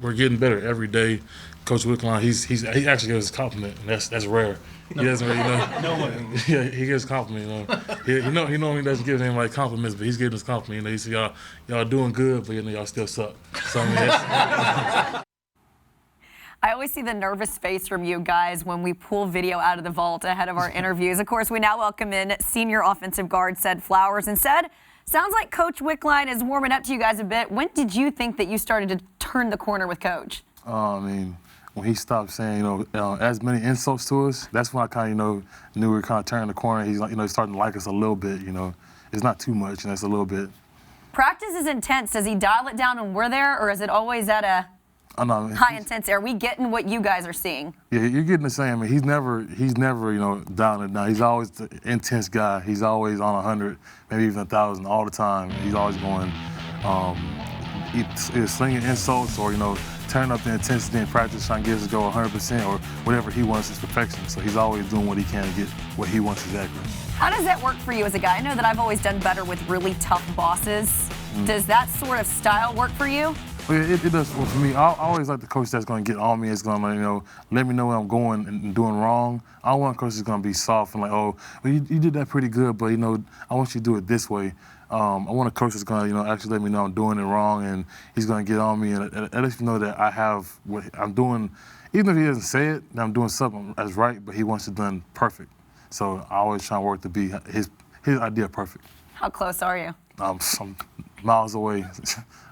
We're getting better every day. Coach Wickline, he actually gives us a compliment, and that's rare. He doesn't really No one. Yeah, he gives compliment. He normally doesn't give anybody compliments, but he's giving us compliment. He said y'all doing good, but y'all still suck. So I mean, I always see the nervous face from you guys when we pull video out of the vault ahead of our interviews. Of course, we now welcome in senior offensive guard Sedrick Flowers. And Sed, sounds like Coach Wickline is warming up to you guys a bit. When did you think that you started to turn the corner with Coach? I mean, when he stopped saying, as many insults to us, that's when I kind of, knew we were kind of turning the corner. He's like, starting to like us a little bit, It's not too much, it's a little bit. Practice is intense. Does he dial it down when we're there, or is it always at a high intensity? Are we getting what you guys are seeing? Yeah, you're getting the same. I mean, he's never, dialing it down. He's always the intense guy. He's always on 100, maybe even 1,000 all the time. He's always going, either slinging insults or, turning up the intensity in practice, trying to get us to go 100% or whatever he wants is perfection. So he's always doing what he can to get what he wants exactly. How does that work for you as a guy? I know that I've always done better with really tough bosses. Does that sort of style work for you? Well, it does for me. I always like the coach that's going to get on me. It's going to, let me know where I'm going and doing wrong. I don't want a coach that's going to be soft and like, oh, well, you did that pretty good, but, I want you to do it this way. I want a coach that's going to, actually let me know I'm doing it wrong, and he's going to get on me and at least know that I have what I'm doing. Even if he doesn't say it, that I'm doing something that's right, but he wants it done perfect. So I always try to work to be his idea of perfect. How close are you? Some miles away,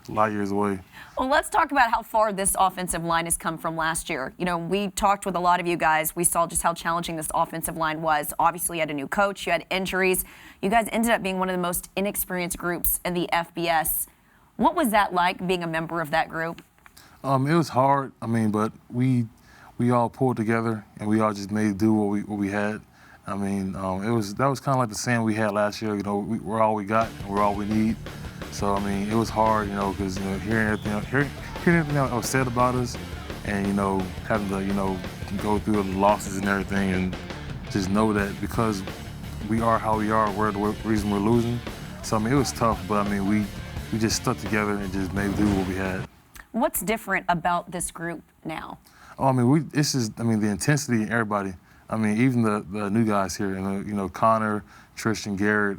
light years away. Well, let's talk about how far this offensive line has come from last year. We talked with a lot of you guys. We saw just how challenging this offensive line was. Obviously, you had a new coach. You had injuries. You guys ended up being one of the most inexperienced groups in the FBS. What was that like, being a member of that group? It was hard. But we all pulled together, and we all just made do what we had. That was kind of like the saying we had last year. We're all we got, and we're all we need. So it was hard, because hearing everything that was said about us, and having to go through the losses and everything, and just know that because we are how we are, we're the reason we're losing. So it was tough, but we just stuck together and just made do what we had. What's different about this group now? This is the intensity in everybody. Even the new guys here, Connor, Tristan, Garrett,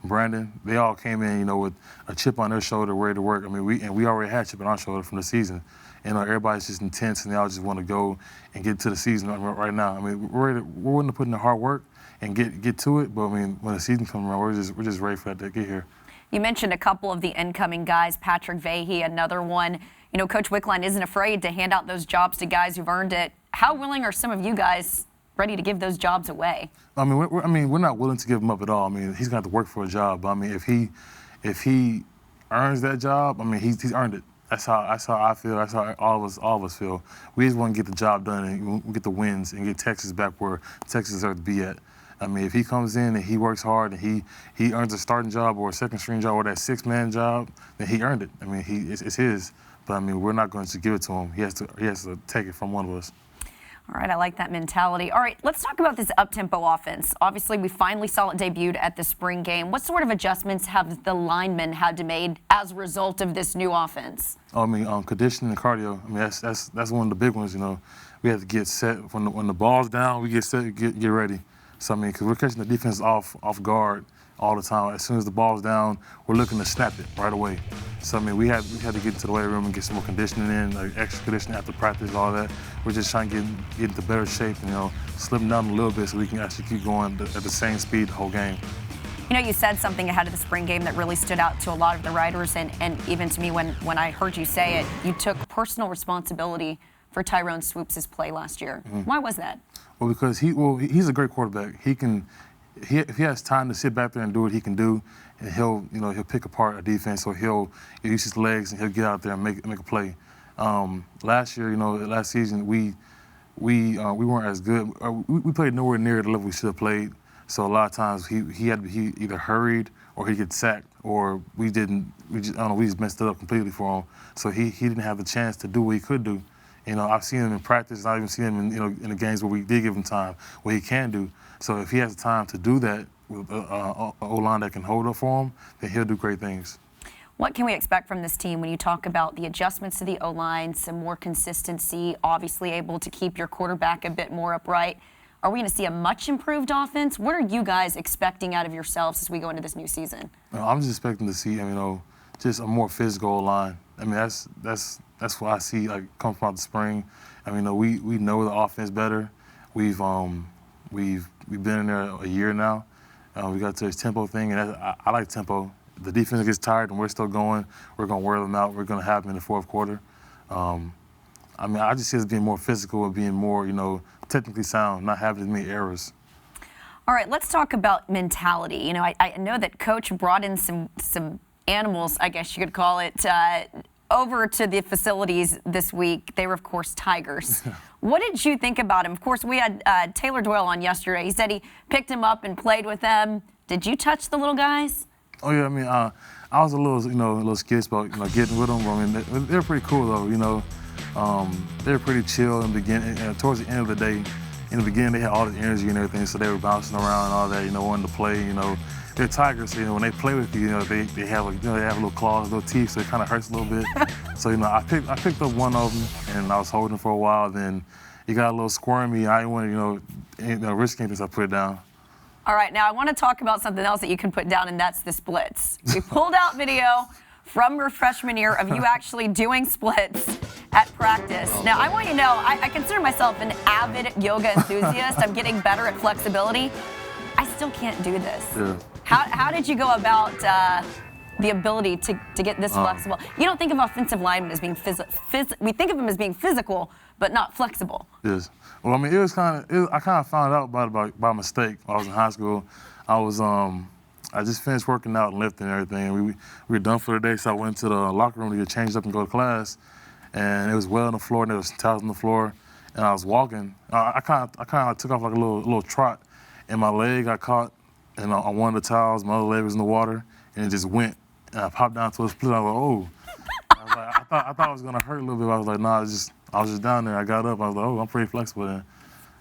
Brandon, they all came in, with a chip on their shoulder, ready to work. We already had a chip on our shoulder from the season. Everybody's just intense, and they all just want to go and get to the season right now. We're willing to put in the hard work and get to it, but when the season comes around, we're just ready for that to get here. You mentioned a couple of the incoming guys, Patrick Vahey, another one. Coach Wickline isn't afraid to hand out those jobs to guys who've earned it. How willing are some of you guys ready to give those jobs away? We're not willing to give him up at all. He's gonna have to work for a job. But if he earns that job, he's earned it. That's how I feel. That's how all of us feel. We just want to get the job done and get the wins and get Texas back where Texas deserves to be at. If he comes in and he works hard and he earns a starting job or a second string job or that 6-man job, then he earned it. It's his. But we're not going to give it to him. He has to take it from one of us. All right, I like that mentality. All right, let's talk about this up-tempo offense. Obviously, we finally saw it debuted at the spring game. What sort of adjustments have the linemen had to make as a result of this new offense? Conditioning and cardio. That's one of the big ones. We have to get set when the ball's down. We get set, get ready. So because we're catching the defense off guard all the time. As soon as the ball's down, we're looking to snap it right away. So we had to get into the weight room and get some more conditioning in, like extra conditioning after practice, all that. We're just trying to get into better shape and slim down a little bit so we can actually keep going at the same speed the whole game. You said something ahead of the spring game that really stood out to a lot of the writers and even to me when I heard you say it. You took personal responsibility for Tyrone Swoopes' play last year. Mm-hmm. Why was that? Well, because he's a great quarterback. If he has time to sit back there and do what he can do, and he'll pick apart a defense, or he'll use his legs and he'll get out there and make a play. Last year, last season, we weren't as good. We played nowhere near the level we should have played. So a lot of times he had to be either hurried or he get sacked, or we just messed it up completely for him. So he didn't have the chance to do what he could do. I've seen him in practice. I've even seen him in the games where we did give him time, where he can do. So if he has time to do that with an O-line that can hold up for him, then he'll do great things. What can we expect from this team when you talk about the adjustments to the O-line, some more consistency, obviously able to keep your quarterback a bit more upright? Are we going to see a much improved offense? What are you guys expecting out of yourselves as we go into this new season? I'm just expecting to see, just a more physical line. I mean, that's what I see come from the spring. I mean, we know the offense better. We've been in there a year now. We got to this tempo thing, and I like tempo. The defense gets tired, and we're still going. We're going to wear them out. We're going to have them in the fourth quarter. I just see us being more physical and being more, technically sound, not having as many errors. All right, let's talk about mentality. I know that Coach brought in some animals, I guess you could call it, over to the facilities this week. They were, of course, tigers. What did you think about him? Of course, we had Taylor Doyle on yesterday. He said he picked him up and played with them. Did you touch the little guys? Oh yeah, I was a little skittish about getting with them. I mean, they're pretty cool though. They were pretty chill in the beginning. And towards the end of the day, in the beginning they had all the energy and everything, so they were bouncing around and all that. Wanting to play. They're tigers. So, when they play with you, they have little claws, little teeth, so it kind of hurts a little bit. So I picked up one of them and I was holding for a while. Then he got a little squirmy. I didn't want to risk anything, so I put it down. All right, now I want to talk about something else that you can put down, and that's the splits. We pulled out video from your freshman year of you actually doing splits at practice. Now, I want you to know, I consider myself an avid yoga enthusiast. I'm getting better at flexibility. I still can't do this. Yeah. How did you go about the ability to get this flexible? You don't think of offensive linemen as being we think of them as being physical, but not flexible. Yes. Well, I kind of found out about it by mistake. When I was in high school. I just finished working out and lifting and everything. We were done for the day, so I went to the locker room to get changed up and go to class. And it was well on the floor, and there was towels on the floor. And I was walking. I kind of took off like a little trot, and my leg got caught, and on one of the towels, my other leg was in the water, and it just went. And I popped down to a split. I was like, oh. I thought it was gonna hurt a little bit. But I was like, nah, I was just down there. I got up. I was like, oh, I'm pretty flexible. And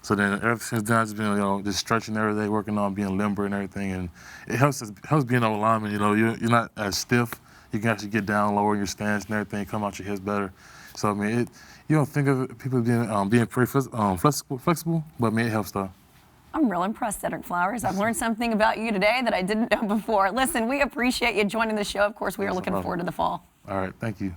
so then ever since then, I've just been, just stretching every day, working on being limber and everything. And it helps being a lineman. You're not as stiff. You can actually get down lower in your stance and everything, come out your hips better. So you don't think of people being pretty flexible, but it helps though. I'm real impressed, Sedrick Flowers. I've learned something about you today that I didn't know before. Listen, we appreciate you joining the show. Of course, we are looking forward to the fall. All right, thank you.